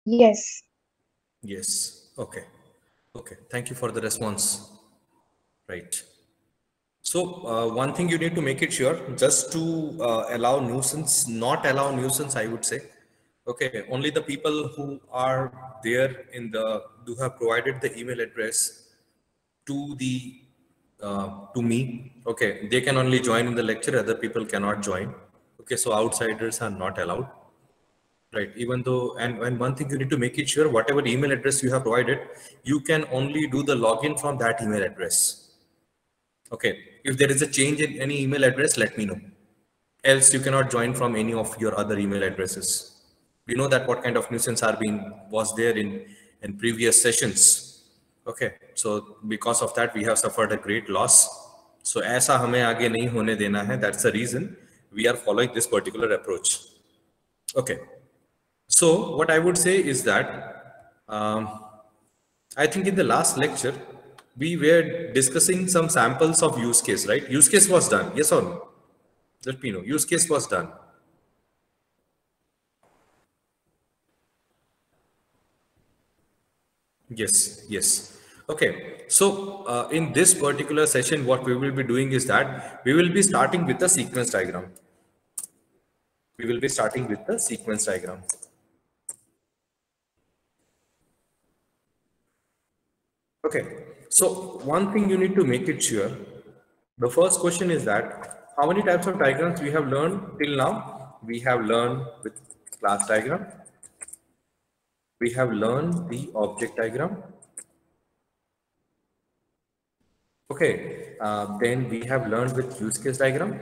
Yes. Yes. Okay. Okay. Thank you for the response. Right. So one thing you need to make it sure, just to allow nuisance, not allow nuisance, I would say. Okay, only the people who are there in the, who have provided the email address to the to me. Okay, they can only join in the lecture. Other people cannot join. Okay, so outsiders are not allowed. Right. Even though, and one thing you need to make it sure, whatever email address you have provided, you can only do the login from that email address. Okay. If there is a change in any email address, let me know. Else, you cannot join from any of your other email addresses. We know that what kind of nuisance are being was there in previous sessions. Okay. So because of that, we have suffered a great loss. So ऐसा हमें आगे नहीं होने देना है. That's the reason we are following this particular approach. Okay. So what I would say is that I think in the last lecture we were discussing some samples of use case, right? Use case was done, yes or no? Let me know. Use case was done. Yes, yes. Okay. So in this particular session, what we will be doing is that we will be starting with the sequence diagram. We will be starting with the sequence diagram. Okay. So one thing you need to make it sure. The first question is that how many types of diagrams we have learned till now? We have learned with class diagram. We have learned the object diagram. Okay. Then we have learned with use case diagram.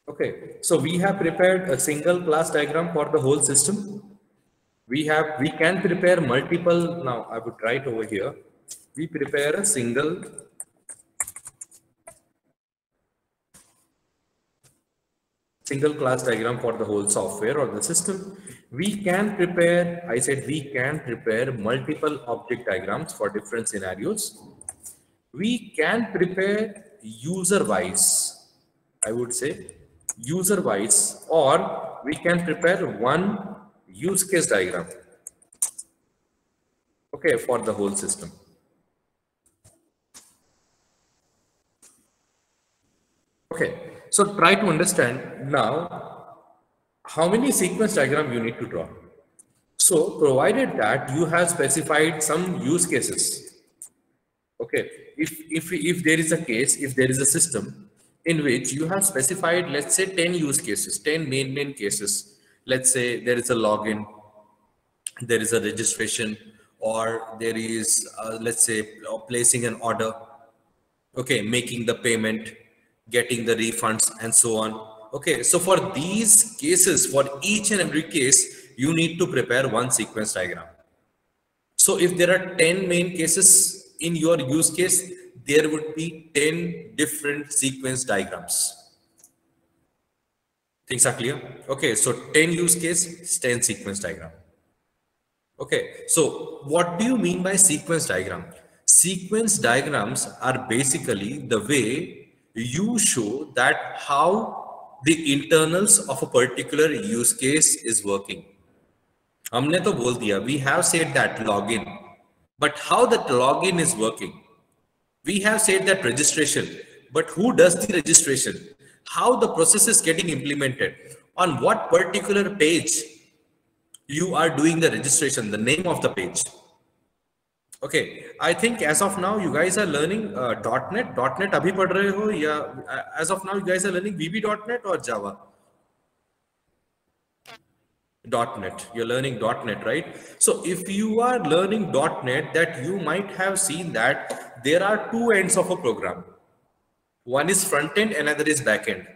Okay. So we have prepared a single class diagram for the whole system. We can prepare multiple. Now I would write over here. We prepare a single class diagram for the whole software or the system. We can prepare, I said we can prepare multiple object diagrams for different scenarios. We can prepare user-wise, I would say user-wise, or we can prepare one use case diagram, okay, for the whole system. Okay, so try to understand now how many sequence diagram you need to draw. So provided that you have specified some use cases, okay, if there is a case, if there is a system in which you have specified, let's say 10 use cases, 10 main cases, let's say there is a login, there is a registration, or there is let's say placing an order, okay, making the payment, getting the refunds, and so on. Okay, so for these cases, for each and every case, you need to prepare one sequence diagram. So if there are 10 main cases in your use case, there would be 10 different sequence diagrams. Things are clear? Okay, so 10 use case, 10 sequence diagram. Okay, so what do you mean by sequence diagram? Sequence diagrams are basically the way you show that how the internals of a particular use case is working. हमने तो बोल दिया, we have said that login, but how that login is working? We have said that registration, but who does the registration? How the process is getting implemented? On what particular page you are doing the registration, the name of the page. Okay, I think as of now you guys are learning .NET. .NET अभी पढ़ रहे हो या as of now you guys are learning VB.NET or Java? .NET. You're learning .NET, right? So if you are learning .NET, that you might have seen that there are two ends of a program. One is front end, another is back end.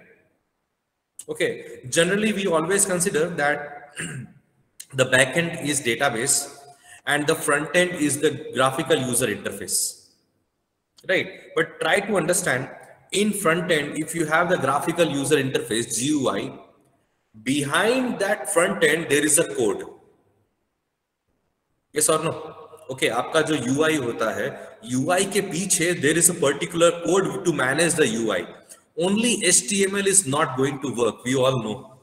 Okay, generally we always consider that the back end is database and the front end is the graphical user interface, right? But try to understand, in front end, if you have the graphical user interface, GUI, behind that front end there is a code. Yes or no? Okay, आपका जो UI होता है, UI के पीछे there is a particular code to manage the UI. Only HTML is not going to work, we all know.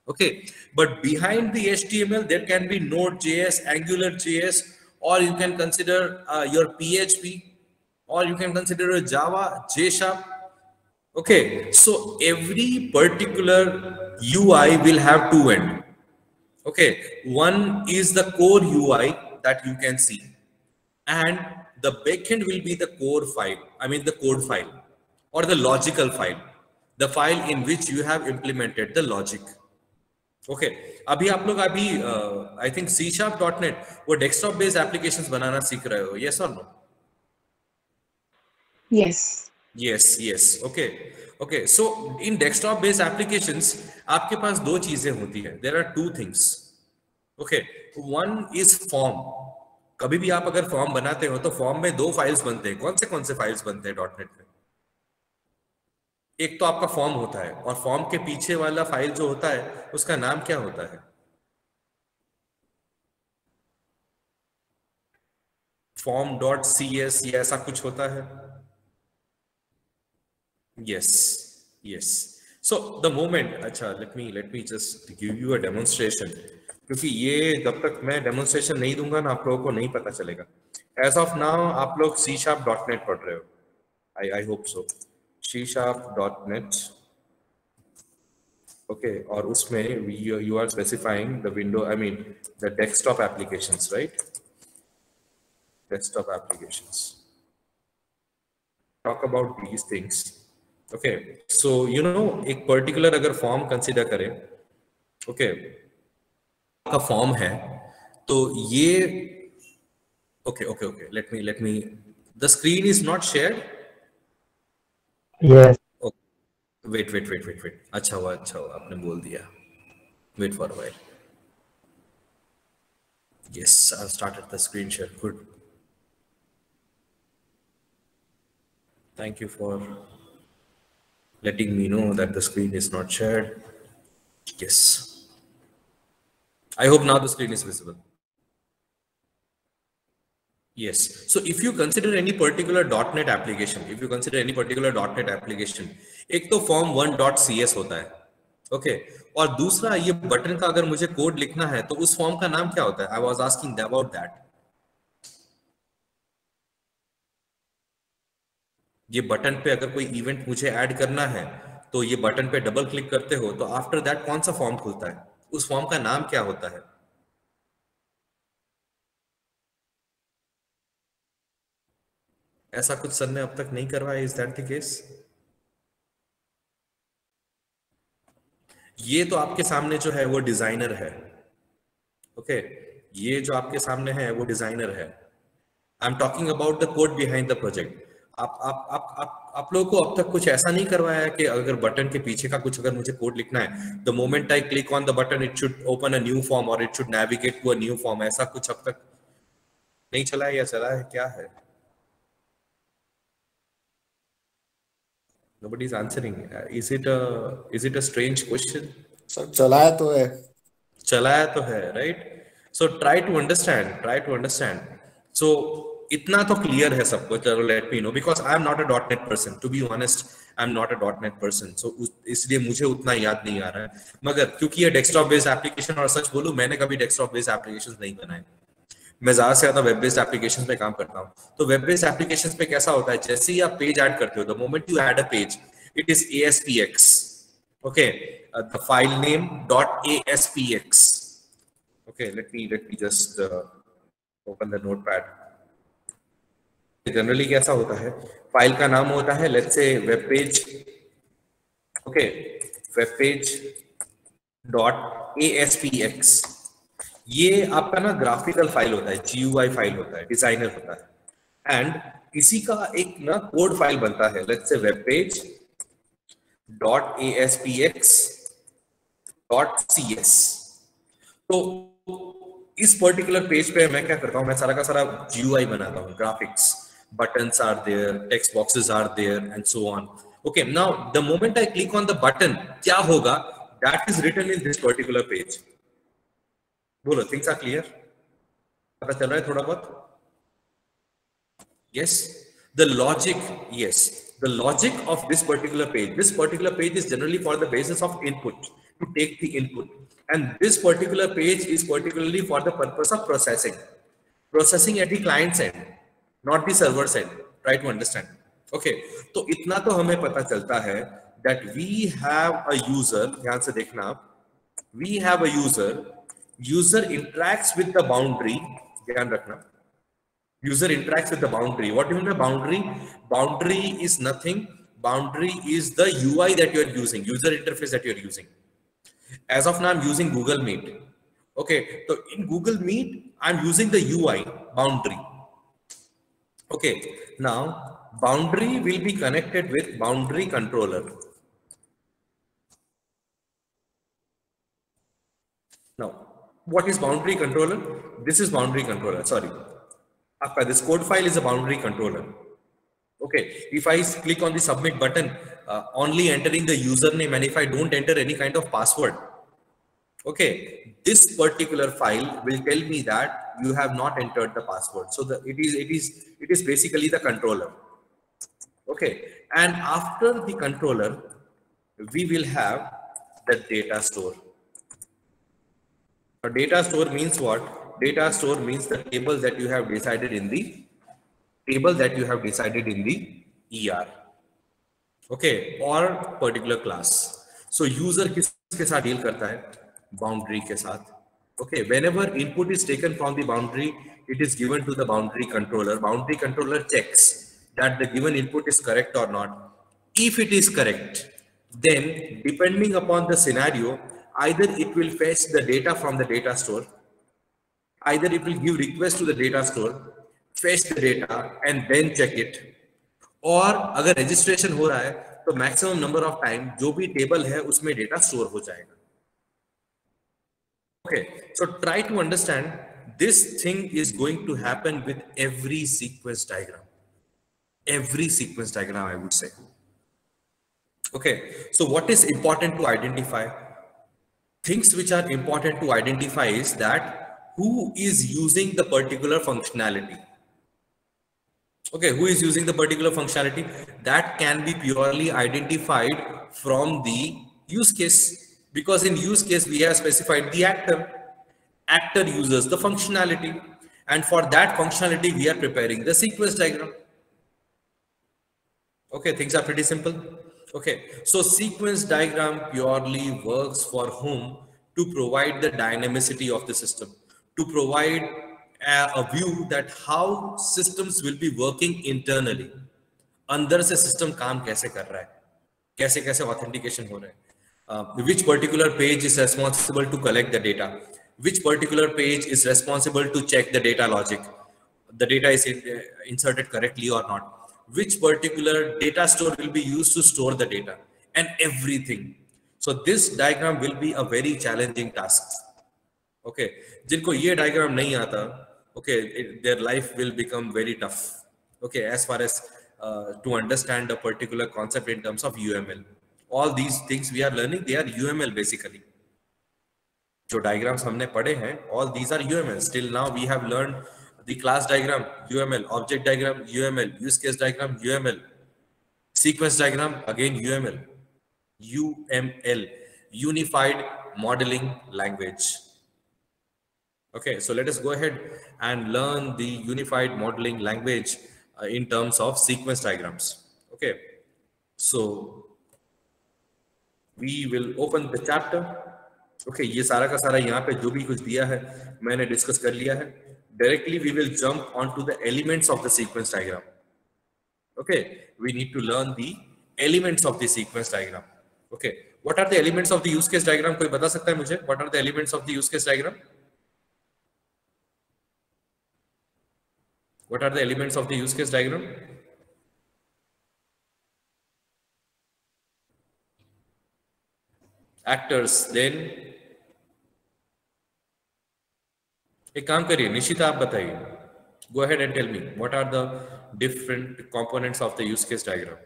Okay, but behind the HTML, there can be Node.js, AngularJS, or you can consider your PHP, or you can consider a Java, JSharp. Okay, so every particular UI will have two ends. Okay, one is the core UI that you can see, and the backend will be the core file. I mean the code file or the logical file, the file in which you have implemented the logic. Okay अभी आप लोग अभी I think C sharp dot net वो desktop based applications बनाना सीख रहे हो yes और no Yes. Yes yes okay okay so in desktop based applications आपके पास दो चीजें होती है there are two things okay one is form कभी भी आप अगर फॉर्म बनाते हो तो फॉर्म में दो फाइल्स बनते हैं कौन से फाइल्स बनते हैं डॉट नेट में एक तो आपका फॉर्म होता है और फॉर्म के पीछे वाला फाइल जो होता है उसका नाम क्या होता है फॉर्म डॉट सी एस या ऐसा कुछ होता है yes yes so the moment अच्छा let me just give you a demonstration क्योंकि ये जब तक मैं डेमोन्स्ट्रेशन नहीं दूंगा ना आप लोगों को नहीं पता चलेगा एज ऑफ नाउ आप लोग सी शार्प डॉट नेट पढ़ रहे हो I hope so C sharp dot net okay और उसमें you are specifying the window I mean the desktop applications right desktop applications talk about these things okay so you know एक particular अगर form consider करें okay का form है तो ये okay let me the screen is not shared yes wait अच्छा हुआ आपने बोल दिया wait for a while yes I started the screen share good thank you for letting me know that the screen is not shared yes I hope now the screen is visible Yes. So if you consider any particular .NET application, एक तो form1.cs होता है, okay? और दूसरा ये button का अगर मुझे कोड लिखना है तो उस फॉर्म का नाम क्या होता है? I was asking about that. ये बटन पे अगर कोई इवेंट मुझे ऐड करना है तो ये बटन पे डबल क्लिक करते हो तो आफ्टर दैट कौन सा फॉर्म खुलता है? उस फॉर्म का नाम क्या होता है? ऐसा कुछ सर ने अब तक नहीं करवाया इज दैट द केस ये तो आपके सामने जो है वो डिजाइनर है ओके ये जो आपके सामने है वो डिजाइनर है I am talking about the code behind the project आप लोगों को अब तक कुछ ऐसा नहीं करवाया कि अगर बटन के पीछे का कुछ अगर मुझे कोड लिखना है the moment I click on the button it should open a new form और it should navigate to a new form ऐसा कुछ अब तक नहीं चला है या चला है क्या है Nobody is answering. Is it a strange question? Sir चलाया तो है right? So try to understand. So इतना तो clear है सबको चलो let me know because I am not a .NET person. To be honest, I am not a .NET person. So इसलिए मुझे उतना याद नहीं आ रहा है मगर क्योंकि ये डेस्कटॉप बेस्ड एप्लीकेशन और सच बोलूं मैंने कभी डेस्कटॉप बेस्ड एप्लीकेशंस नहीं बनाए मैं ज्यादा से ज्यादा वेब बेस्ड एप्लीकेशंस पे काम करता हूं तो वेब बेस्ड एप्लीकेशंस पे कैसा होता है जैसे ही आप पेज ऐड करते हो the moment you add a page it is ASPX okay the file name .aspx okay let me just open the notepad generally कैसा होता है फाइल का नाम होता है let's say web page okay web page .aspx ये आपका ना ग्राफिकल फाइल होता है GUI फाइल होता है डिजाइनर होता है एंड इसी का एक ना कोड फाइल बनता है let's say web page .aspx.cs तो इस पर्टिकुलर पेज पे मैं क्या करता हूं मैं सारा का सारा GUI बनाता हूं graphics buttons are there text boxes are there and so on okay now the moment I click on the button क्या होगा that is written in this particular page बोलो things are clear पता चल रहा है थोड़ा बहुत yes the logic yes the logic of this particular page. This particular page is generally for the basis of input, to take the input. And this particular page is particularly for the purpose of processing. Processing at the client side, not the server side. Try to understand. Okay. तो इतना तो हमें पता चलता है that we have a user, ध्यान से देखना, we have a user interacts with the boundary, ध्यान रखना, user interacts with the boundary. What do you mean by boundary? Boundary is nothing. Boundary is the UI that you are using, user interface that you are using. As of now, I'm using Google Meet. Okay, so in Google Meet, I'm using the UI boundary. Okay, now boundary will be connected with boundary controller. Now, what is boundary controller? This is boundary controller. Sorry, this code file is a boundary controller. Okay, if I click on the submit button, only entering the username, and if I don't enter any kind of password, okay, this particular file will tell me that you have not entered the password. So it is basically the controller. Okay, and after the controller, we will have the data store. A data store means what? Data store means the table that you have decided in the ER. Okay, or particular class. So user किसके साथ deal करता है? Boundary के साथ. Okay, whenever input is taken from the boundary, it is given to the boundary controller. Boundary controller checks that the given input is correct or not. If it is correct, then depending upon the scenario, either it will fetch the data from the data store, either it will give request to the data store, fetch the data and then check it, और अगर registration हो रहा है तो maximum number of time जो भी table है उसमें data store हो जाएगा. Okay, so try to understand, this thing is going to happen with every sequence diagram. Every sequence diagram, I would say. Okay, so what is important to identify? Things which are important to identify is that who is using the particular functionality. Okay, who is using the particular functionality? That can be purely identified from the use case. Because in use case, we have specified the actor. Actor uses the functionality. And for that functionality, we are preparing the sequence diagram. Okay, things are pretty simple. Okay, so sequence diagram purely works for whom? To provide the dynamicity of the system. To provide a view that how systems will be working internally. अंदर से system काम कैसे कर रहा है? कैसे कैसे authentication हो रहा है? Which particular page is responsible to collect the data, which particular page is responsible to check the data logic, the data is inserted correctly or not, which particular data store will be used to store the data, and everything. So this diagram will be a very challenging task. Okay, जिनको ये diagram नहीं आता, okay, their life will become very tough. Okay, as far as to understand a particular concept in terms of UML. All these things we are learning, they are UML basically. जो diagrams हमने पढ़े हैं, all these are UML. Still now we have learned the class diagram, UML, object diagram, UML, use case diagram, UML, sequence diagram, again UML, UML, Unified Modeling Language. Okay, so let us go ahead and learn the Unified Modeling Language in terms of sequence diagrams. Okay, so we will open the chapter. Okay, ये सारा का सारा यहाँ पे जो भी कुछ दिया है मैंने डिस्कस कर लिया है. Directly we will jump onto the elements of the sequence diagram. Okay, we need to learn the elements of the sequence diagram. Okay, what are the elements of the use case diagram? कोई बता सकता है मुझे? What are the elements of the use case diagram? What are the elements of the use case diagram? Actors, then एक काम करिए, निशिता आप बताइए. Go ahead and tell me what are the different components of the use case diagram.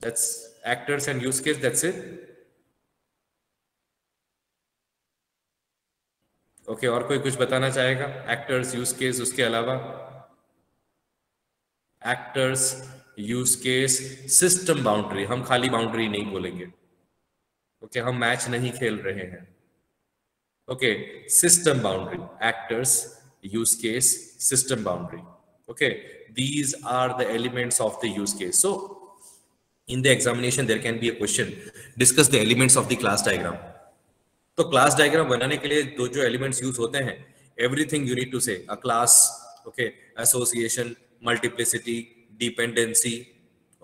That's actors and use case, that's it. Okay, और कोई कुछ बताना चाहेगा? Actors, use case, उसके अलावा actors, use case, system boundary. हम खाली boundary नहीं बोलेंगे. ओके, हम मैच नहीं खेल रहे हैं. Okay, system boundary, actors, use case, system boundary. Okay, these are the elements of the use case. So in the examination there can be a question, discuss the elements of the class diagram. तो class diagram बनाने के लिए दो जो elements use होते हैं, everything you need to से, अ class, okay, association, multiplicity, dependency,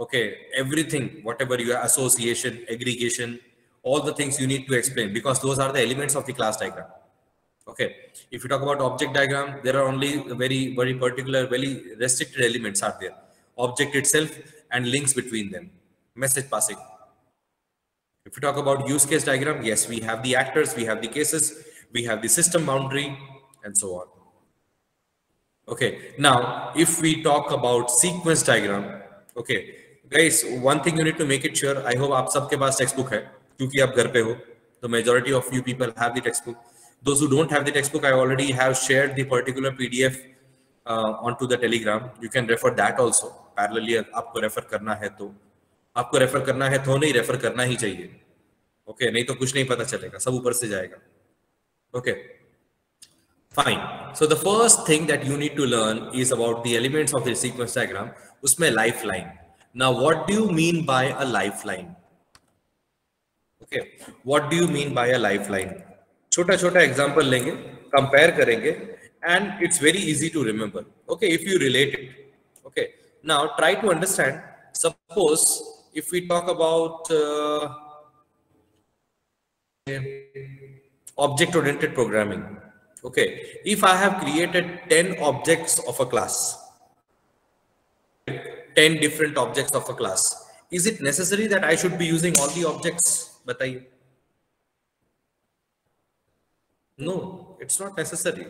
okay, everything whatever you association, aggregation, all the things you need to explain because those are the elements of the class diagram. Okay, if you talk about object diagram, there are only very particular, very restricted elements are there. Object itself and links between them, message passing. If you talk about use case diagram, yes, we have the actors, we have the cases, we have the system boundary, and so on. Okay, now if we talk about sequence diagram, okay, guys, one thing you need to make it sure, I hope आप सबके पास textbook है, क्योंकि आप घर पे हो, तो majority of you people have the textbook. Those who don't have the textbook, I already have shared the particular PDF onto the Telegram. You can refer that also. Parallelly, आपको refer करना है तो, आपको refer करना है तो नहीं, refer करना ही चाहिए. Okay, नहीं तो कुछ नहीं पता चलेगा, सब ऊपर से जाएगा. Okay, fine. So the first thing that you need to learn is about the elements of the sequence diagram. उसमें lifeline. Now, what do you mean by a lifeline? Okay, what do you mean by a lifeline? छोटा छोटा example लेंगे, compare करेंगे, and it's very easy to remember. Okay, if you relate it. Okay, now try to understand. Suppose if we talk about object oriented programming. Okay, if I have created 10 objects of a class, 10 different objects of a class, is it necessary that I should be using all the objects? बताइए. No, it's not necessary.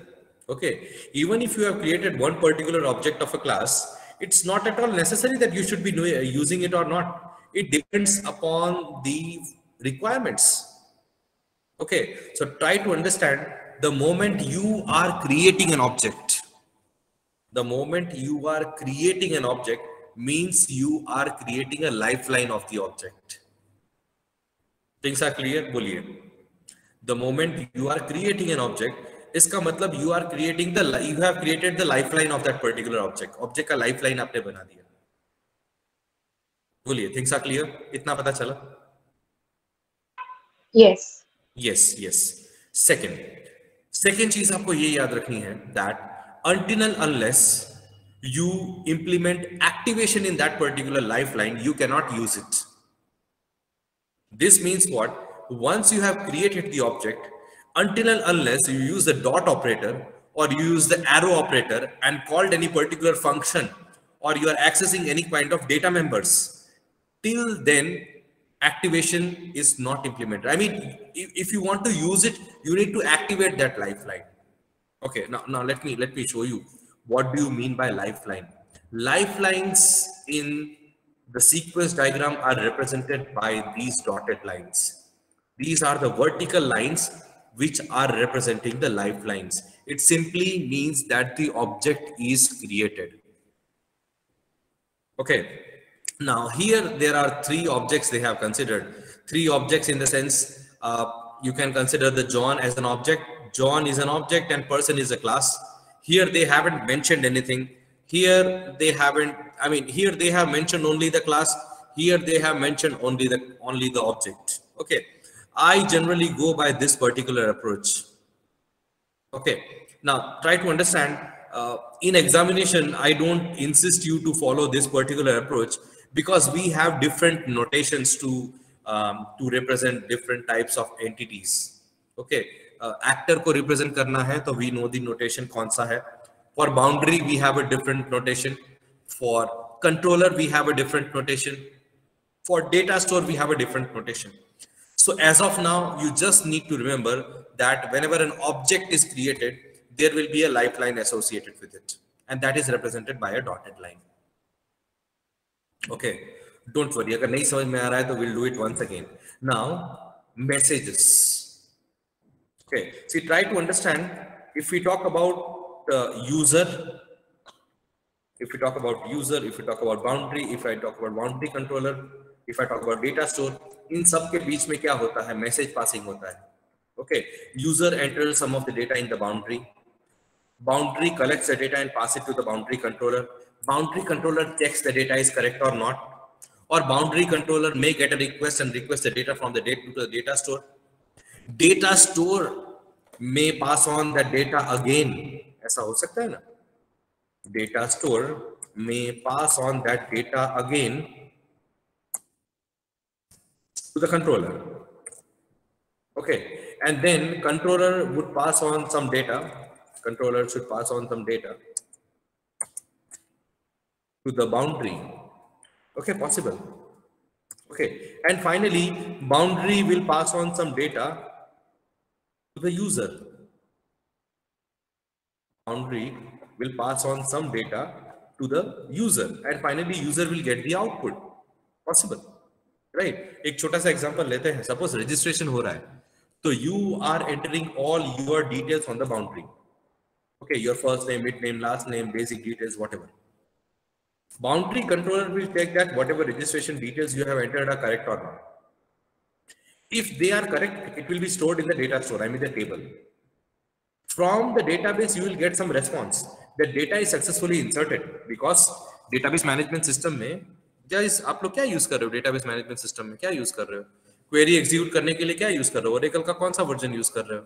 Okay, even if you have created one particular object of a class, it's not at all necessary that you should be using it or not. It depends upon the requirements. Okay, so try to understand, the moment you are creating an object, the moment you are creating an object means you are creating a lifeline of the object. Things are clear? बोलिए. The moment you are creating an object, इसका मतलब you are creating you have created the lifeline of that particular object. Object का lifeline आपने बना दिया. बोलिए, things are clear? इतना पता चला? Yes. Yes. Second चीज आपको ये याद रखनी है, that until and unless you implement activation in that particular lifeline, you cannot use it. This means what? Once you have created the object, until and unless you use the dot operator or you use the arrow operator and called any particular function, or you are accessing any kind of data members, till then activation is not implemented. I mean, if you want to use it, you need to activate that lifeline. Okay, now let me show you what do you mean by lifeline. Lifelines in the sequence diagram are represented by these dotted lines. These are the vertical lines which are representing the lifelines. It simply means that the object is created. Okay, now here there are 3 objects they have considered. 3 objects in the sense, you can consider the John as an object. John is an object and person is a class. Here they haven't mentioned anything. Here they haven't, I mean, here they have mentioned only the class. Here they have mentioned only the object. Okay, I generally go by this particular approach. Okay, now try to understand, in examination, I don't insist you to follow this particular approach because we have different notations to represent different types of entities. Okay, actor को represent करना है तो we know the notation कौन सा है. For boundary we have a different notation. For controller we have a different notation. For data store we have a different notation. So as of now, you just need to remember that whenever an object is created, there will be a lifeline associated with it, and that is represented by a dotted line. Okay, don't worry, अगर नहीं समझ में आ रहा है तो we'll do it once again. Now, messages. Okay, see, try to understand, if we talk about user, if we talk about user, if we talk about boundary, if I talk about boundary controller, if I talk about data store, इन सब के बीच में क्या होता है? Message passing होता है. Okay, user enters some of the data in the boundary. Boundary collects the data and pass it to the boundary controller. Boundary controller checks the data is correct or not. Or boundary controller may get a request and request the data from the data to the data store. Data store may pass on that data again. ऐसा हो सकता है ना? Data store may pass on that data again to the controller. Okay, and then controller would pass on some data. Controller should pass on some data to the boundary. Okay, possible. Okay, and finally, boundary will pass on some data to the user. Boundary will pass on some data to the user, and finally, user will get the output. Possible, right? एक छोटा सा example लेते हैं. Suppose registration हो रहा है, तो you are entering all your details on the boundary. Okay, your first name, mid name, last name, basic details, whatever. Boundary controller will check that whatever registration details you have entered are correct or not. If they are correct, it will be stored in the data store, I mean the table. From the database, you will get some response. The data is successfully inserted because database management system में guys आप लोग क्या use कर रहे हो? Database management system में क्या use कर रहे हो? Query execute करने के लिए क्या use कर रहे हो? Oracle का कौन सा version use कर रहे हो?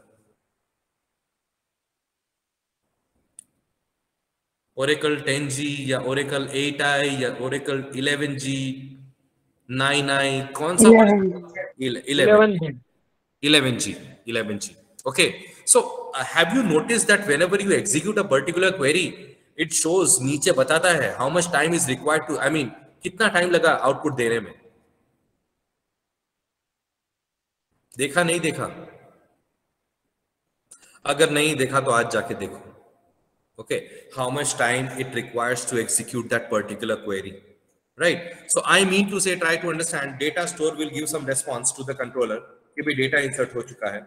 Oracle 10G या Oracle 8i या Oracle 11G 9i कौन सा 11G. Okay, so have you noticed that whenever you execute a particular query, it shows नीचे बताता है how much time is required to, I mean कितना time लगा output देने में? देखा नहीं देखा? अगर नहीं देखा तो आज जाके देखो. Okay, how much time it requires to execute that particular query, right? So I mean to say, try to understand. Data store will give some response to the controller कि भाई data insert हो चुका है.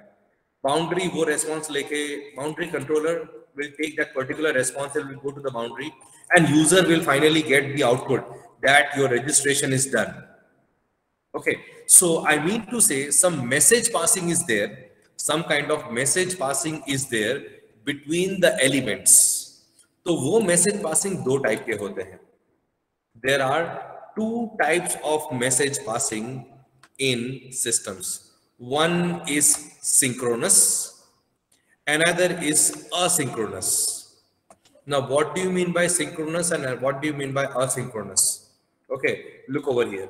Boundary वो response लेके boundary controller will take that particular response and will go to the boundary, and user will finally get the output that your registration is done. Okay, so I mean to say some message passing is there, some kind of message passing is there between the elements. तो वो message passing दो type के होते हैं. There are two types of message passing in systems. One is synchronous, another is asynchronous. Now, what do you mean by synchronous and what do you mean by asynchronous? Okay, look over here.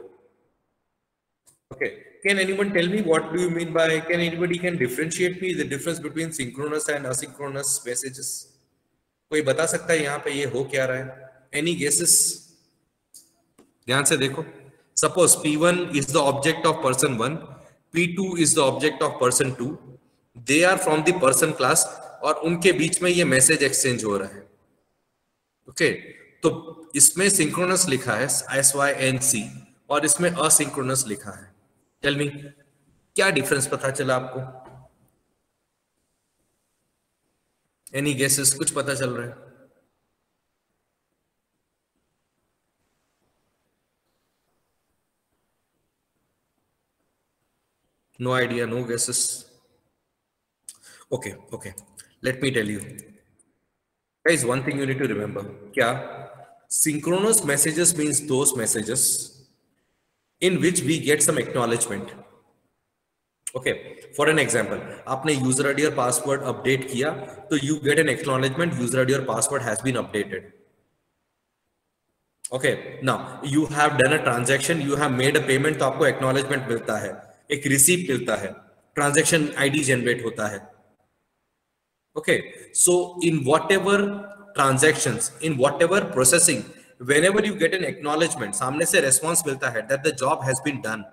Okay, can anyone tell me what do you mean by, can anybody can differentiate me the difference between synchronous and asynchronous messages? कोई बता सकता है यहाँ पे ये हो क्या रहा है? Any guesses? ध्यान से देखो. Suppose P1 is the object of person 1, P2 is the object of person 2. They are from the person class और उनके बीच में ये मैसेज एक्सचेंज हो रहा है. Okay, तो इसमें synchronous लिखा है SYNC और इसमें asynchronous लिखा है. Tell me, क्या डिफरेंस पता चला आपको? Any guesses? कुछ पता चल रहा है? No idea, no guesses. Okay, okay. Let me tell you. Guys, one thing you need to remember. क्या? Synchronous messages means those messages in which we get some acknowledgement. Okay, for an example, आपने user ID और password update किया, तो you get an acknowledgement user ID और password has been updated. Okay, now you have done a transaction, you have made a payment, तो आपको acknowledgement मिलता है, एक receipt मिलता है, transaction ID generate होता है. Okay, so in whatever transactions, in whatever processing, whenever you get an acknowledgement, सामने से response मिलता है that the job has been done.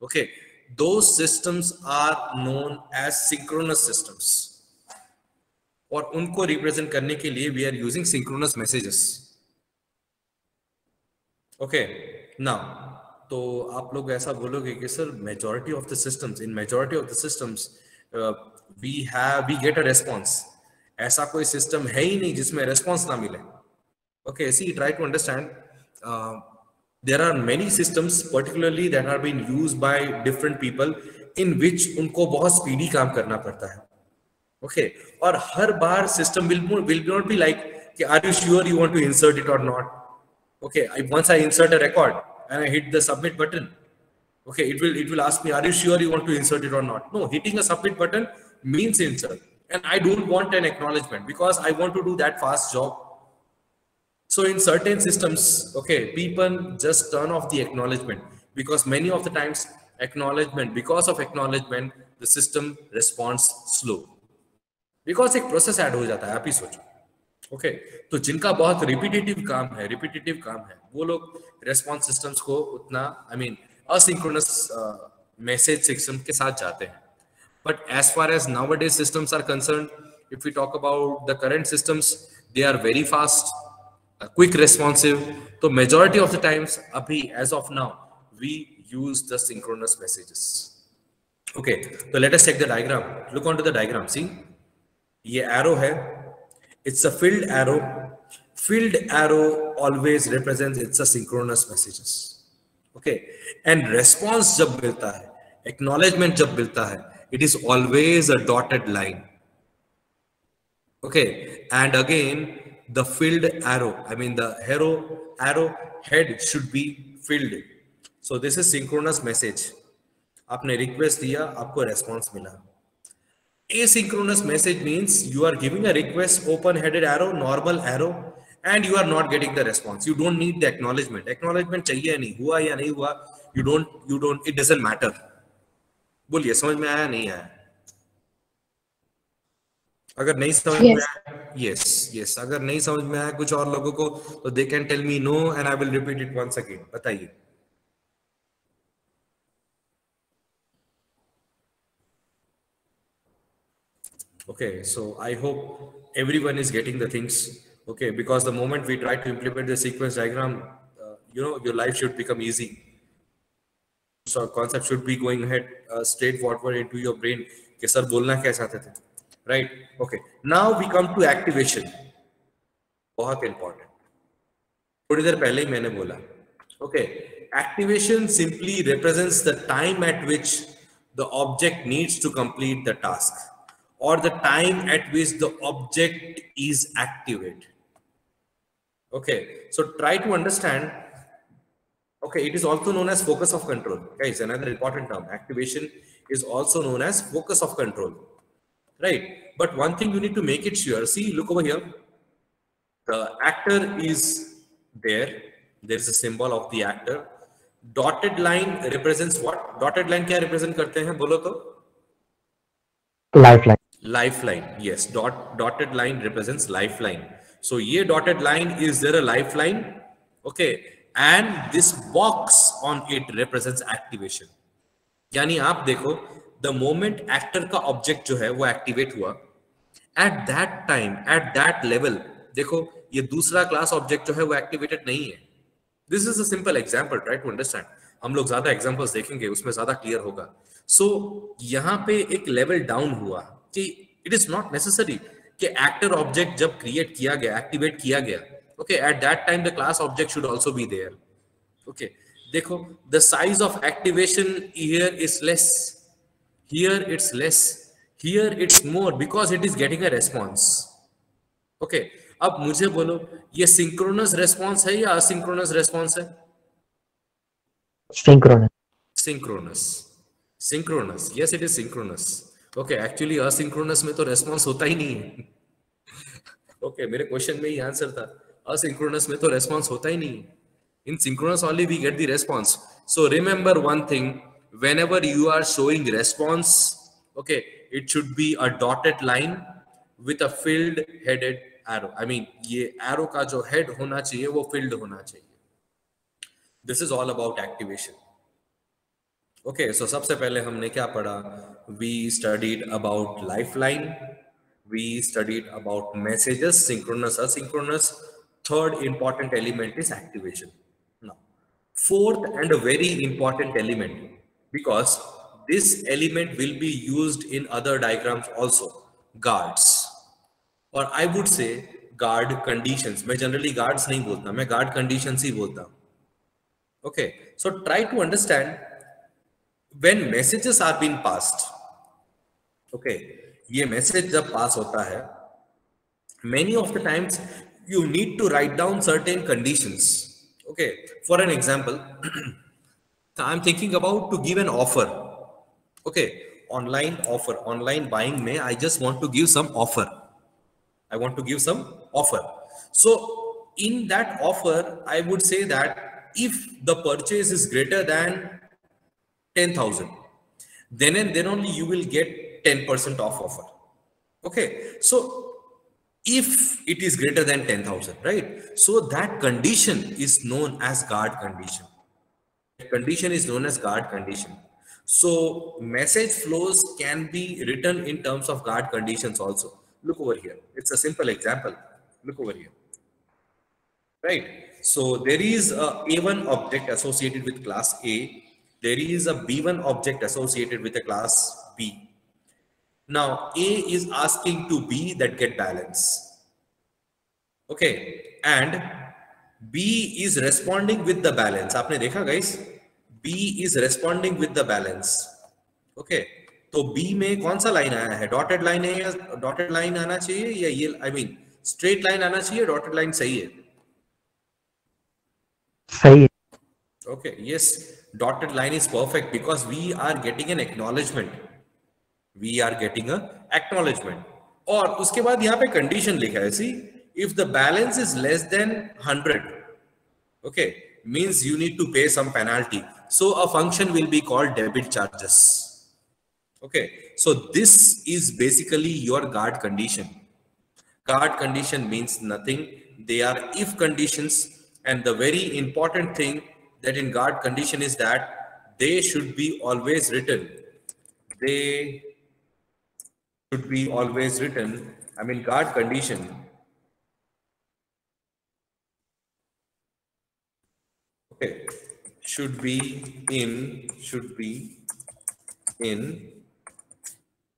Okay, those systems are known as synchronous systems. और उनको represent करने के लिए we are using synchronous messages. Okay, now तो आप लोग ऐसा बोलोगे कि sir majority of the systems, in majority of the systems we get a response. ऐसा कोई system है ही नहीं जिसमें response ना मिले. Okay, see, try to understand. There are many systems, particularly that are being used by different people, in which उनको बहुत speedy काम करना पड़ता है. Okay, और हर बार system will not be like, कि are you sure you want to insert it or not? Okay, once I insert a record and I hit the submit button, okay, it will ask me, are you sure you want to insert it or not? No, hitting a submit button means insert, and I don't want an acknowledgement because I want to do that fast job. So in certain systems, okay, people just turn off the acknowledgement because many of the times because of acknowledgement, the system responds slow. Because एक process add हो जाता है, आप ही सोचो. Okay, तो जिनका बहुत repetitive काम है, वो लोग रेस्पॉन्स सिस्टम्स को उतना असिंक्रोनस मैसेज सिस्टम के साथ जाते हैं. But as far as nowadays systems are concerned, if we talk about the current systems, they are very fast, quick responsive. So majority of the times, abhi, as of now, we use the synchronous messages. Okay, so let us check the diagram. Look onto the diagram. See, ये arrow है. It's a filled arrow. Filled arrow always represents it's a synchronous messages. Okay, and response जब मिलता है, acknowledgement जब मिलता है, it is always a dotted line. Okay, and again the filled arrow, the arrow head should be filled. So this is synchronous message. आपने request दिया, आपको response मिला. Asynchronous message means you are giving a request, open-headed arrow, normal arrow, and you are not getting the response. You don't need the acknowledgement. Acknowledgement चाहिए नहीं, हुआ या नहीं हुआ, you don't, it doesn't matter. बोलिए, समझ में आया नहीं आया? अगर नहीं समझ में आया, yes, अगर नहीं समझ में आया कुछ और लोगों को, तो they can tell me no and I will repeat it once again. बताइए. Okay, so I hope everyone is getting the things. Okay, because the moment we try to implement the sequence diagram, your life should become easy. So concept should be going ahead straight forward into your brain. कि sir बोलना क्या चाहते थे, right? Okay. Now we come to activation. बहुत important. थोड़ी देर पहले ही मैंने बोला. Okay. Activation simply represents the time at which the object needs to complete the task, or the time at which the object is activated. Okay, so try to understand. Okay, it is also known as focus of control. Guys, another important term. Activation is also known as focus of control, right? But one thing you need to make it sure. See, look over here. The actor is there. There is a symbol of the actor. Dotted line represents what? Dotted line क्या represent करते हैं? बोलो तो. Lifeline. Lifeline, yes. Dotted line represents lifeline. So ये dotted line, is there a lifeline? Okay, and this box on it represents activation. यानी आप देखो, the moment actor का object जो है वो activate हुआ, at that time, at that level, देखो ये दूसरा class object जो है वो activated नहीं है. This is a simple example, try to understand. हम लोग ज्यादा examples देखेंगे, उसमें ज्यादा clear होगा. So यहाँ पे एक level down हुआ कि it is not necessary कि actor object जब create किया गया, activate किया गया, okay, at that time the class object should also be there. Okay, देखो, the size of activation here is less, here it's less, here it's more because it is getting a response. Okay, अब मुझे बोलो, ये synchronous response है या asynchronous response है? Synchronous, yes, it is synchronous. Okay, actually asynchronous में तो response होता ही नहीं है. ओके, मेरे क्वेश्चन में ही आंसर था, असिंक्रोनस में तो रेस्पॉन्स होता ही नहीं है. In synchronous only we get the response. So remember one thing, whenever you are showing response, okay, it should be a dotted line with a filled headed arrow. ये arrow का जो head होना चाहिए वो filled होना चाहिए. This is all about activation. Okay, so सबसे पहले हमने क्या पढ़ा? We studied about lifeline. We studied about messages, synchronous, asynchronous. Third important element is activation. Now, fourth and a very important element, because this element will be used in other diagrams also, guards. Or I would say guard conditions. मैं generally guards नहीं बोलता, मैं guard conditions ही बोलता हूँ. Okay, so try to understand when messages are being passed. Okay, ये message जब pass होता है, many of the times you need to write down certain conditions. Okay, for an example, I'm thinking about to give an offer. Okay, online offer, online buying में I just want to give some offer. I want to give some offer. So in that offer, I would say that if the purchase is greater than 10,000, then and then only you will get 10% off offer. Okay, so if it is greater than 10,000, right? So that condition is known as guard condition. Condition is known as guard condition. So message flows can be written in terms of guard conditions also. Look over here. It's a simple example. Look over here. Right. So there is a A1 object associated with class A. There is a B1 object associated with a class B. Now A is asking to B that get balance. Okay. And B is responding with the balance. आपने देखा guys? B is responding with the balance. Okay. तो B में कौन सा line आया है? Dotted line है या डॉटेड लाइन आना चाहिए या ये आई मीन स्ट्रेट लाइन आना चाहिए? डॉटेड लाइन सही है? सही है. Okay. Yes. Dotted line is perfect because we are getting an acknowledgement. We are getting a acknowledgement. और उसके बाद यहाँ पे condition लिखा है. See, if the balance is less than 100, okay, means you need to pay some penalty. So a function will be called debit charges. Okay, so this is basically your guard condition. Guard condition means nothing. They are if conditions, and the very important thing that in guard condition is that they should be always written. They should be always written. I mean, guard condition. Okay, should be in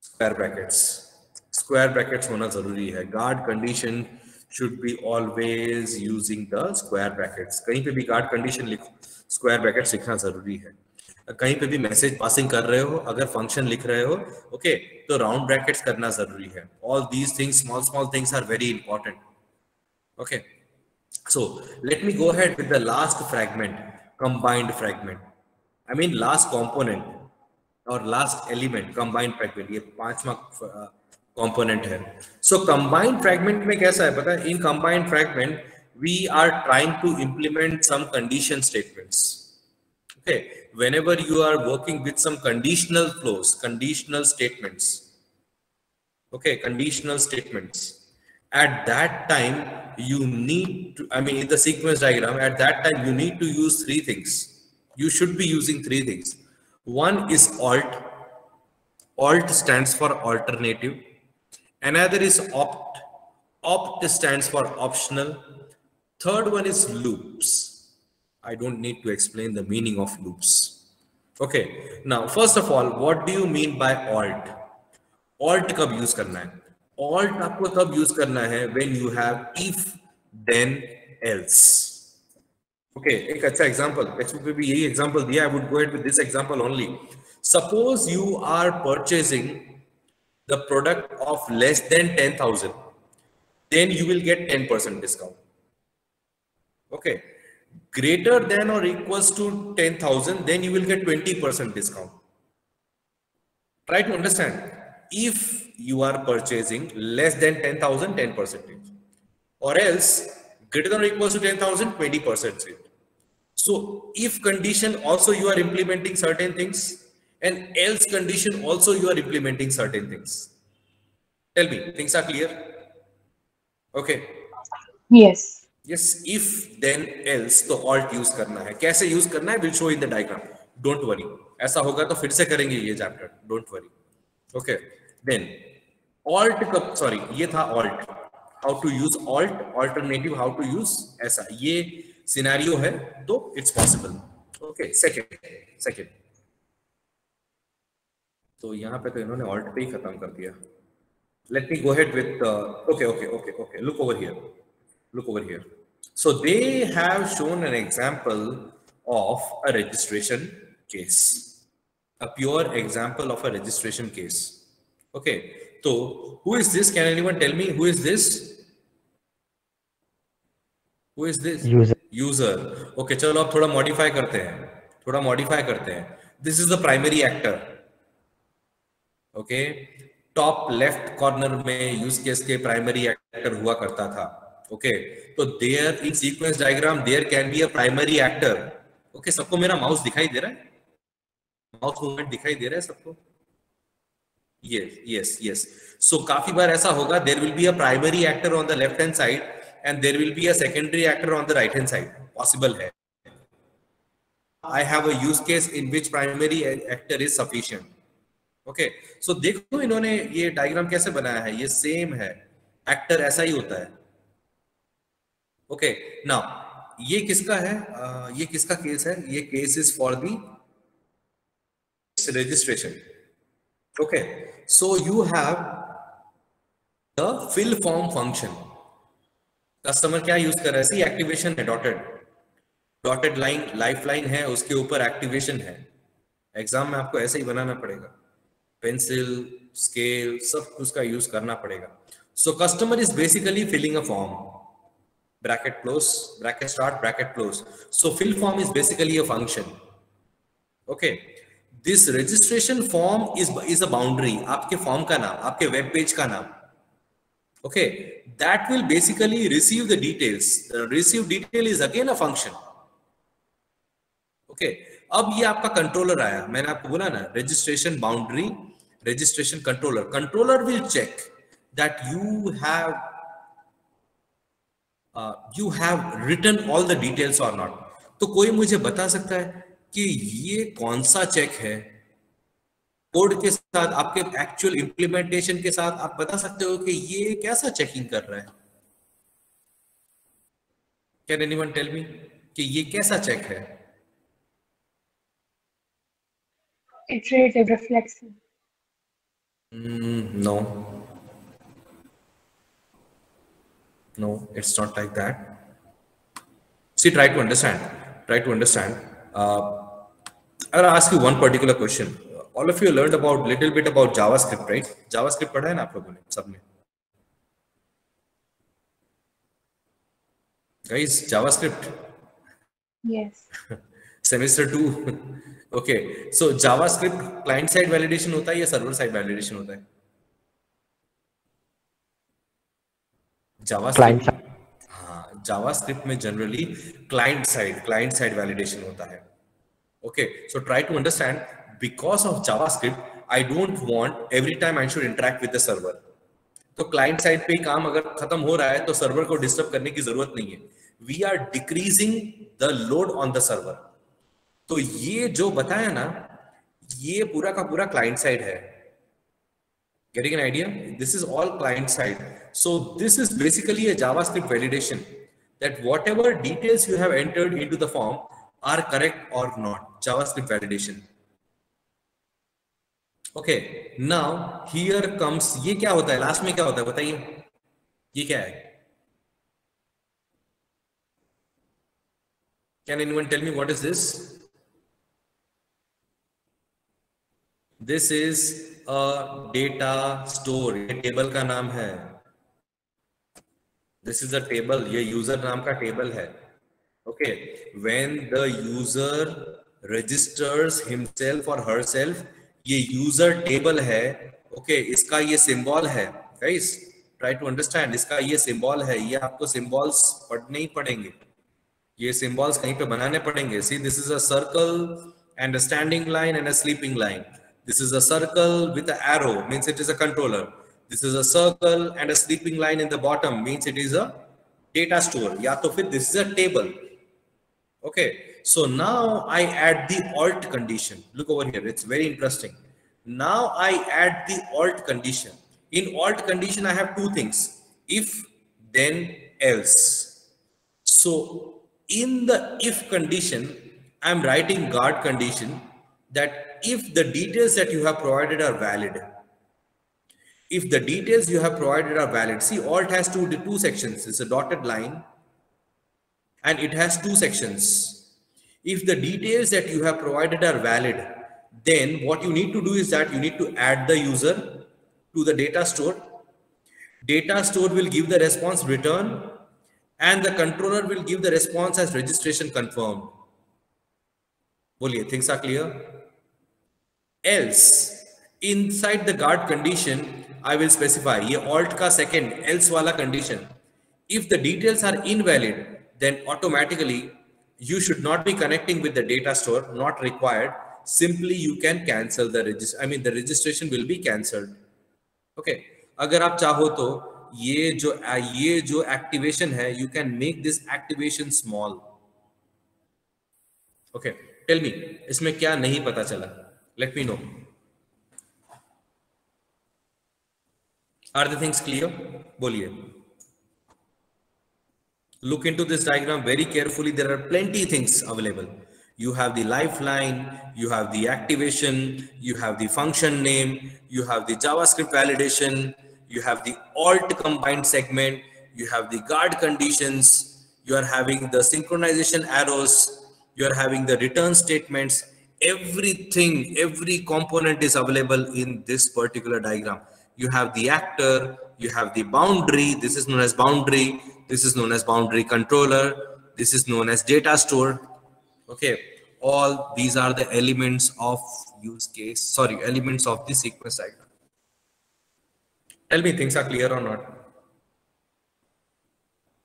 square brackets. Square brackets होना जरूरी है. Guard condition should be always using the square brackets. कहीं पे भी guard condition लिखो, square brackets लिखना जरूरी है. कहीं पे भी मैसेज पासिंग कर रहे हो, अगर फंक्शन लिख रहे हो, ओके, तो राउंड ब्रैकेट्स करना जरूरी है. All these things, small things are very important. Okay. So let me go ahead with the last fragment, combined fragment. I mean last component or last element, combined fragment. ये पांचवा component है. So combined fragment में कैसा है पता है? In combined fragment, we are trying to implement some condition statements. Okay, whenever you are working with some conditional flows, conditional statements. Okay, conditional statements. At that time, you need to, I mean, in the sequence diagram, at that time, you need to use three things. You should be using three things. One is alt. Alt stands for alternative. Another is opt. Opt stands for optional. Third one is loops. I don't need to explain the meaning of loops. Okay. Now, first of all, what do you mean by alt? Alt कब use करना है? Alt आपको तब use करना है when you have if, then, else. Okay, एक अच्छा example. Textbook में भी यही example दिया. I would go ahead with this example only. Suppose you are purchasing the product of less than 10,000, then you will get 10% discount. Okay. Greater than or equals to 10,000, then you will get 20% discount. Try to understand. If you are purchasing less than 10,000, 10%, or else greater than or equals to 10,000, 20%. So if condition also you are implementing certain things, and else condition also you are implementing certain things. Tell me, things are clear? Okay. Yes. Yes, if then else तो alt use करना है. कैसे use करना है? Will show in the diagram. Don't worry. ऐसा होगा तो फिर से करेंगे ये chapter. Don't worry. Okay. Then alt कब? Sorry, ये था alt. How to use alt, alternative, how to use ऐसा. ये scenario है तो it's possible. Okay. Second. तो यहाँ पे तो इन्होंने alt पे ही खत्म कर दिया. let me go ahead with okay. Look over here. Look over here. So they have shown an example of a registration case, a pure example of a registration case. Okay, so who is this? Can anyone tell me who is this? Who is this? User. Okay, चलो अब थोड़ा modify करते हैं, थोड़ा modify करते हैं. This is the primary actor. Okay, top left corner में use case के प्राइमरी एक्टर हुआ करता था. ओके, तो there in sequence diagram there can be a primary actor. Okay, सबको मेरा माउस दिखाई दे रहा है? माउस मूवमेंट दिखाई दे रहा है सबको? Yes yes. सो काफी बार ऐसा होगा, there will be a primary actor on the left hand side and there will be a secondary actor on the right hand side. Possible है. I have a use case in which primary actor is sufficient. Okay, so देखो इन्होंने ये diagram कैसे बनाया है. ये same है, actor ऐसा ही होता है. ओके, नाउ ये किसका है? ये किसका केस है? ये case is for the registration. Okay, so you have the fill form function. Customer क्या यूज कर रहा है? सी एक्टिवेशन है, डॉटेड लाइन, लाइफ लाइन है, उसके ऊपर एक्टिवेशन है. एग्जाम में आपको ऐसे ही बनाना पड़ेगा. पेंसिल, स्केल, सब उसका यूज करना पड़ेगा. So customer is basically filling a form. Bracket close, bracket start, bracket close. So fill form is basically a function. Okay, this registration form is a boundary. आपके form का नाम, आपके web page का नाम. Okay, that will basically receive the details. Receive detail is again a function. Okay, अब ये आपका controller आया. मैंने आपको बोला ना, registration boundary, registration controller. Controller will check that you have written all the details or not. तो कोई मुझे बता सकता है कि ये कौन सा चेक है? कोड के साथ, आपके एक्चुअल इंप्लीमेंटेशन के साथ आप बता सकते हो कि ये कैसा चेकिंग कर रहा है? कैन एनीवन टेल मी कि ये कैसा चेक है? Iterative reflexive. No, it's not like that. See, try to understand. I'll ask you one particular question. All of you learned about little bit about JavaScript, right? JavaScript पढ़ा है ना आप लोगों ने, सबने? Guys, JavaScript. Yes. Semester 2. Okay, so JavaScript client side validation होता है या server side validation होता है? JavaScript, हाँ, JavaScript में generally client side validation होता है. Okay, so try to understand. Because of JavaScript, I don't want every time I should interact with the server. तो client side पे काम अगर खत्म हो रहा है तो server को disturb करने की जरूरत नहीं है. We are decreasing the load on the server. तो ये जो बताया ना, ये पूरा का पूरा client side है. Getting an idea? This is all client side. So this is basically a JavaScript validation, that whatever details you have entered into the form are correct or not. JavaScript validation. Okay, now here comes, ये क्या होता है? Last में क्या होता है बताइए? ये क्या है? Can anyone tell me what is this? This is a data store. ये टेबल का नाम है. This is a table. ये user नाम का टेबल है. Okay, when the user registers himself or herself, ये user table है. Okay, इसका ये symbol है. Guys, try to understand. इसका ये symbol है. ये आपको symbols पढ़ने ही पड़ेंगे. ये symbols कहीं पे बनाने पड़ेंगे. See, this is a circle and a standing line and a sleeping line. This is a circle with an arrow, means it is a controller. This is a circle and a sleeping line in the bottom, means it is a data store. या तो फिर this is a table. Okay, so now I add the alt condition. Look over here, it's very interesting. Now I add the alt condition. In alt condition, I have two things: if, then, else. So in the if condition, I'm writing guard condition, that if the details that you have provided are valid, If the details you have provided are valid, see, alt has two sections. It's a dotted line and it has two sections. If the details that you have provided are valid, then what you need to do is that you need to add the user to the data store. Data store will give the response return and the controller will give the response as registration confirmed. Boliye, things are clear? Else, inside the guard condition, I will specify ye alt ka second else wala condition. If the details are invalid, then automatically you should not be connecting with the data store, not required. Simply you can cancel the the registration will be cancelled. Okay. अगर आप चाहो तो ये जो activation है, you can make this activation small. Okay. Tell me, इसमें क्या नहीं पता चला? Let me know. Are the things clear? बोलिए. Look into this diagram very carefully. There are plenty things available. You have the lifeline, you have the activation, you have the function name, you have the JavaScript validation, you have the alt combined segment, you have the guard conditions, you are having the synchronization arrows, you are having the return statements. Everything, every component is available in this particular diagram. You have the actor, you have the boundary. This is known as boundary. This is known as boundary controller. This is known as data store. Okay. All these are the elements of elements of the sequence diagram. Tell me, things are clear or not?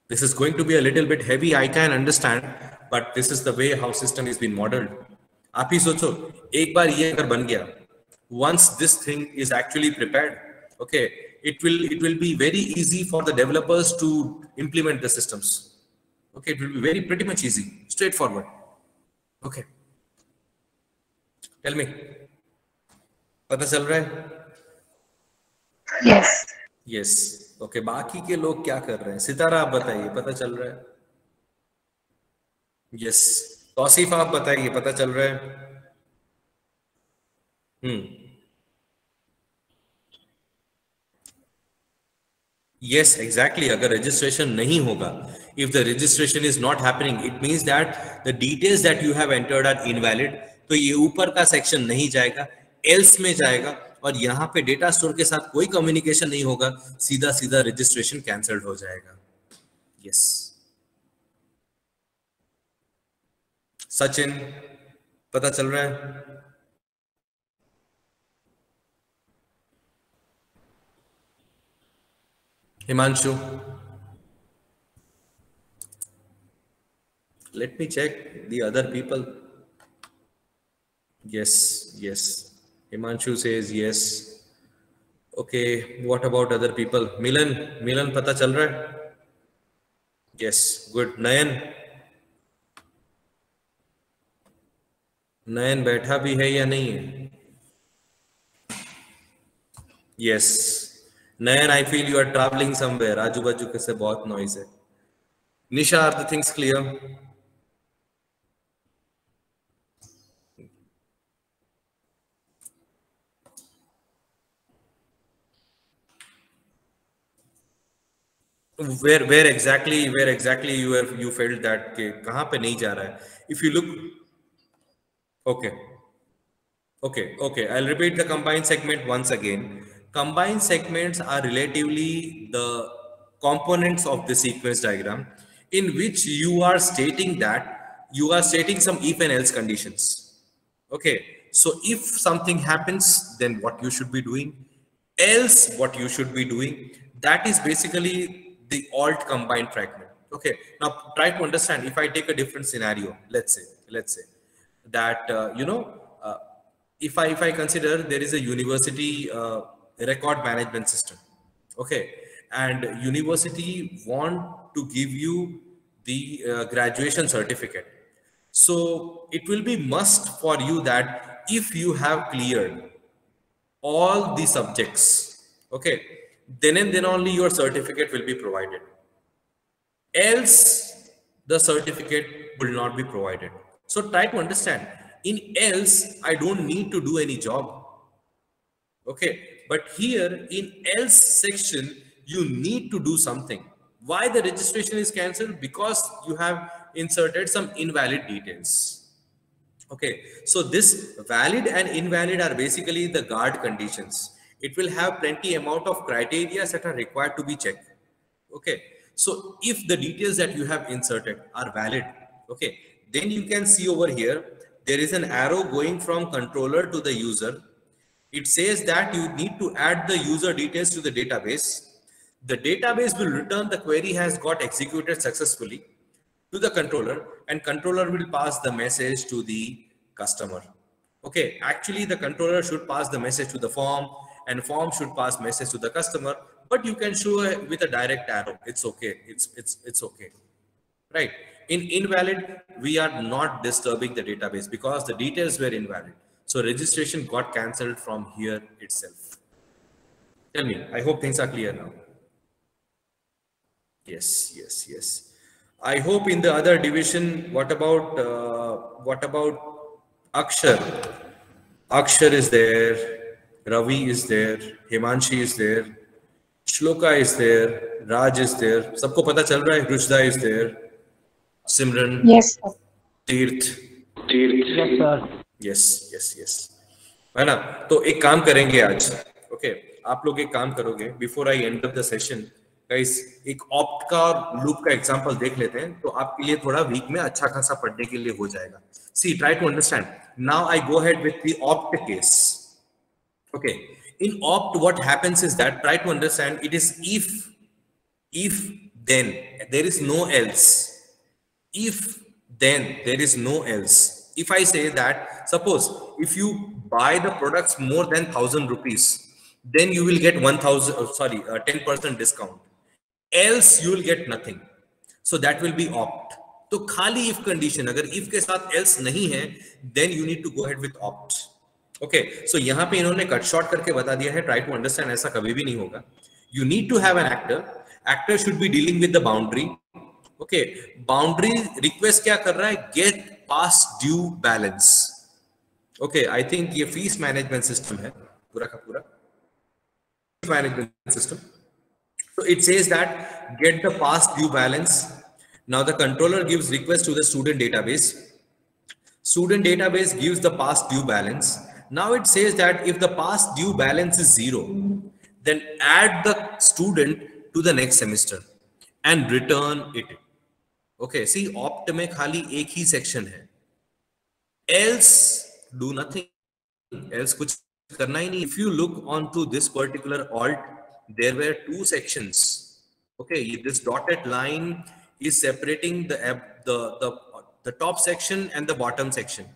This is going to be a little bit heavy, I can understand, but this is the way how system is being modeled. आप ही सोचो, एक बार ये अगर बन गया, once this thing is actually prepared, okay, it will be very easy for the developers to implement the systems. Okay, it will be pretty much easy, straightforward. Okay, tell me, पता चल रहा है? Yes. Yes. Okay, बाकी के लोग क्या कर रहे हैं? सितारा आप बताइए, पता चल रहा है? Yes. तौसीफ आप बताइए, पता चल रहा है? Yes, exactly. अगर registration नहीं होगा, if the registration is not happening, it means that the details that you have entered are invalid. तो ये ऊपर का section नहीं जाएगा, else में जाएगा और यहाँ पे डेटा स्टोर के साथ कोई कम्युनिकेशन नहीं होगा, सीधा सीधा रजिस्ट्रेशन कैंसल्ड हो जाएगा. यस. सचिन, पता चल रहा है? Himanshu, let me check the other people. Yes, yes. Himanshu says yes. Okay, what about other people? Milan पता चल रहा है? Yes, good. नयन बैठा भी है या नहीं है? Yes. Nayan, I feel you are traveling somewhere. आजू बाजू के से बहुत noise है. Nisha, are the things clear? Where exactly you felt that कि कहाँ पे नहीं जा रहा है? If you look, okay, I'll repeat the combined segment once again. Combined segments are relatively the components of the sequence diagram in which you are stating some if and else conditions. Okay, so if something happens, then what you should be doing, else what you should be doing, that is basically the alt combined fragment. Okay, now try to understand. If I take a different scenario, let's say that if I consider there is a university record management system, okay, and university want to give you the graduation certificate, so it will be must for you that if you have cleared all the subjects, okay, then and then only your certificate will be provided. Else the certificate will not be provided. So try to understand, in else I don't need to do any job. Okay, but here in else section, you need to do something. Why the registration is cancelled? Because you have inserted some invalid details. Okay, so this valid and invalid are basically the guard conditions. It will have plenty amount of criteria that are required to be checked. Okay, so if the details that you have inserted are valid, okay, then you can see over here, there is an arrow going from controller to the user. It says that you need to add the user details to the database. The database will return the query has got executed successfully to the controller, and controller will pass the message to the customer. Okay, actually the controller should pass the message to the form, and form should pass message to the customer, but you can show with a direct arrow. It's okay. It's okay. Right. In invalid, we are not disturbing the database because the details were invalid. So registration got cancelled from here itself. Tell me, I hope things are clear now. Yes. I hope in the other division, what about Akshar? Akshar is there, Ravi is there, Himanshi is there, Shloka is there, Raj is there. सबको पता चल रहा है? Ruchda is there, Simran, Yes, sir. Tirth. Yes, sir. Yes. है ना? तो एक काम करेंगे आज. Okay, आप लोग एक काम करोगे. Before I end up the session, guys, एक ऑप्ट का और लूप का एग्जांपल देख लेते हैं, तो आपके लिए थोड़ा वीक में अच्छा खासा पढ़ने के लिए हो जाएगा. See, try to understand. Now I go ahead with the opt case. Okay, in opt, what happens is that, try to understand, it is if then, there is no else. If then, there is no else. If I say that, suppose if you buy the products more than 1,000 rupees, then you will get 10% discount. Else you will get nothing. So that will be opt. तो खाली if condition, अगर if के साथ else नहीं है, then you need to go ahead with opt. Okay, so यहाँ पे इन्होंने कट शॉर्ट करके बता दिया है. Try to understand, ऐसा कभी भी नहीं होगा. You need to have an actor. Actor should be dealing with the boundary. Okay, boundary request क्या कर रहा है? Get past due balance. Okay, I think ये fees management system है पूरा का पूरा. Management system. So it says that get the past due balance. Now the controller gives request to the student database. Student database gives the past due balance. Now it says that if the past due balance is 0, then add the student to the next semester and return it. Okay, see, opt में खाली एक ही section है. Else do nothing. Else कुछ करना ही नहीं. If you look onto this particular alt, there were 2 sections. Okay, this dotted line is separating the top section and the bottom section.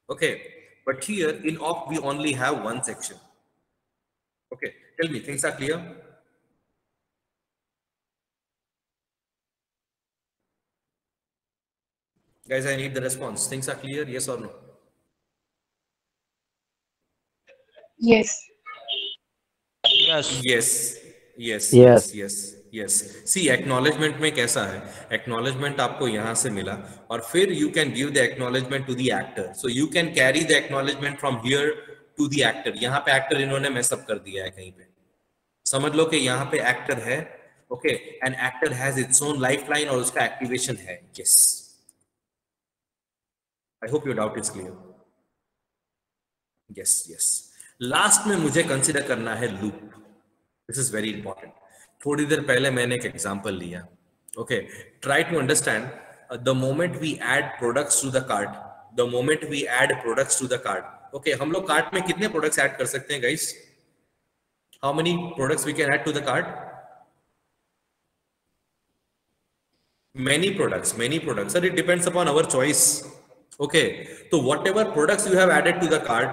Okay, but here in opt we only have 1 section. Okay, tell me, things are clear? Guys, I need the response. Things are clear, yes or no? Yes. Yes. See, acknowledgement में कैसा है? Acknowledgement आपको यहाँ से मिला, और फिर you can give the acknowledgement to the actor. So you can carry the acknowledgement from here to the actor. यहाँ पे actor इन्होंने mess up कर दिया है कहीं पे. समझ लो कि यहाँ पे actor है. Okay, and actor has its own lifeline और उसका activation है. Yes. I hope your doubt is clear. Yes. Last में मुझे consider करना है loop. This is very important. थोड़ी देर पहले मैंने एक एग्जांपल लिया. Okay, try to understand. The moment we add products to the cart, okay, हम लोग कार्ट में कितने प्रोडक्ट्स ऐड कर सकते हैं guys? How many products we can add to the cart? Many products. Sir, it depends upon our choice. Okay, so whatever products you have added to the cart,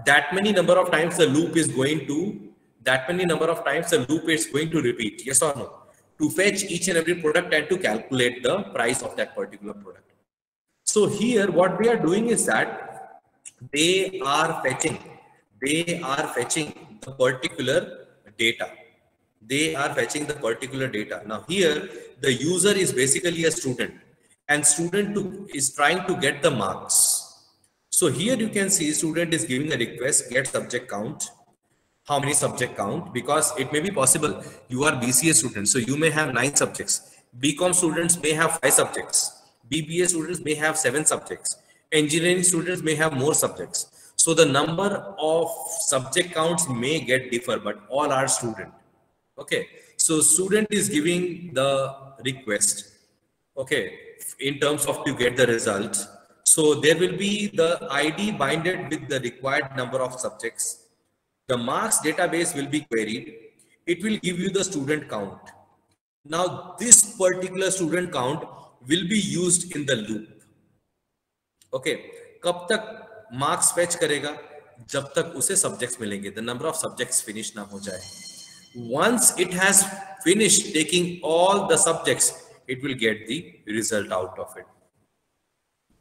that many number of times the loop is going to repeat. Yes or no? To fetch each and every product and to calculate the price of that particular product. So here what they are doing is that they are fetching the particular data. Now here the user is basically a student, and student is trying to get the marks. So here you can see student is giving a request, get subject count. how many subject count, because it may be possible you are BCA students, so you may have 9 subjects. BCom students may have 5 subjects. BBA students may have 7 subjects. Engineering students may have more subjects. So the number of subject counts may get differ, but all are student. Okay, so student is giving the request, okay, in terms of to get the result. So there will be the ID binded with the required number of subjects. The marks database will be queried. It will give you the student count. Now this particular student count will be used in the loop. Okay, कब तक marks fetch करेगा? जब तक उसे subjects मिलेंगे, the number of subjects finish ना हो जाए. Once it has finished taking all the subjects, it will get the result out of it.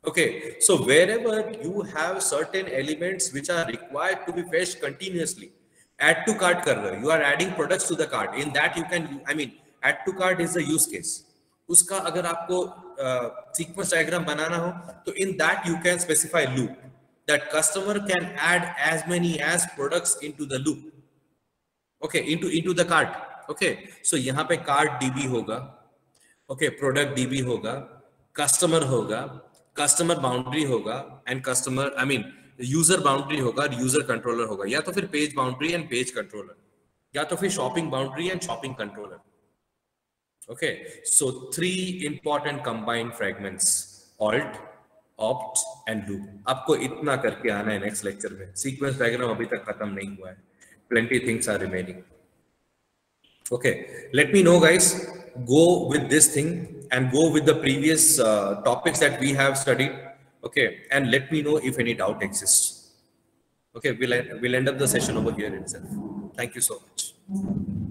Okay, so wherever you have certain elements which are required to be fetched continuously, add to cart kar rahe ho, you are adding products to the cart. In that you can, I mean, add to cart is a use case. Uska agar aapko sequence diagram banana ho, so in that you can specify loop, that customer can add as many as products into the loop. Okay, into the cart. Okay, so यहाँ पे cart DB होगा, okay, product DB होगा, customer होगा, customer boundary होगा, and customer, I mean, user boundary होगा, user controller होगा, या तो फिर page boundary and page controller, या तो फिर shopping boundary and shopping controller. Okay, so 3 important combined fragments: alt, opt, and loop. आपको इतना करके आना है next lecture में. Sequence diagram अभी तक खत्म नहीं हुआ है. Plenty things are remaining. Okay, let me know, guys. Go with this thing and go with the previous topics that we have studied. Okay, and let me know if any doubt exists. Okay, we'll end up the session over here itself. Thank you so much.